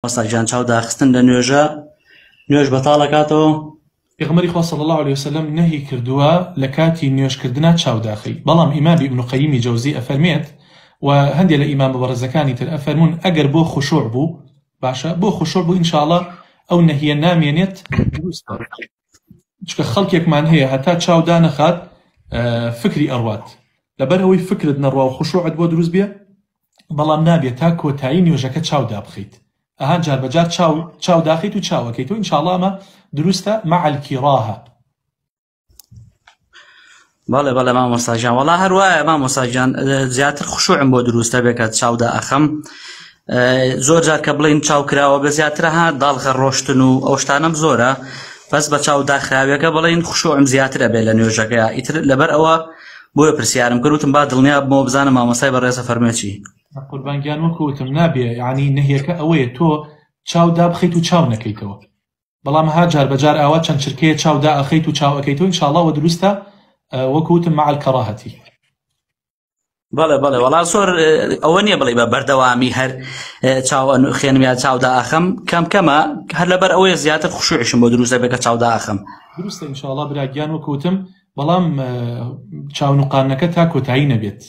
مەساجان چاو داخستن لە نوێژ بەتاڵەکاتەوە. پێغەمبەری خوا صلی الله عليه وسلم نهی کردووە لە کاتی نوێژکردنا چاوداخی. بەڵام ئیمام ابن قەییمی جەوزی ئەفەرمێت و هەندێک لە ئیمام بەڕێزەکانی تر ئەفەرمون ئەگەر بۆ خوشوع بوو باشە، بۆ خوشوع بوو ئینشاءڵڵا ئەو نەهیە نامێنێت دروستە. چکە خەڵکێکمان هەیە هەتا چاو دانەخات فکری ئەڕوات، لەبەر ئەوەی فکرت نەڕوا و خوشوعت بۆ دروست بێ، بەڵام نابێت تا کۆتایی نوێژەکە چاو دابخیت. ئەها جار بەجار چاو داخیت و چاوەکەیت و ئینشاءڵڵا ئەمە دروستە مع الكراهة. بەڵێ بەڵێ مامۆستاجان، وەڵا هەروایە مامۆستاجان زیاتر خوشوعم بۆ دروستە بێکات چاودا ئەخەم. زۆر جار کە بڵین چاو کراوە بە زیاتر ها داڵخە ڕۆشتن و ئەو شتانەم زۆرە، بەس بە چاو داخراوێکە بڵین خوشوعم زیاترە بێ لە نوێژەکەیە. ئیتر لەبەر ئەوە بۆیە پرسیارم کردوتم با دڵنیا بمەوە بزانم مامۆستای بەڕێزە فەرمێچی. قوربانگیان وەکوتم نابێ، یعنی نەهیەکە ئەوەیە تۆ چاو دابخیت و چاو نەکەیتەوە، بەڵام ها جار بەجار ئاوا چەند چرکەیە چاو دائەخیت و چاو ئەکەیتەوە ئینشاءڵڵا وە دروستە وەکوتم مع الكراهة. بەڵێ بەڵێ وەڵا زۆر ئەوە نییە بڵێ بە بەردەوامی هەر چاو خێنم یا چاودا ئەخەم کەم کەمە، هەر لەبەر ئەوەیە زیاتر خوشوعشم بۆ دروستە بێ کە چاودا ئەخەم. دروستە ئینشاءڵڵا براگیان وەکوتم، بەڵام چاونوقانەکە تا کۆتایی نەبێت.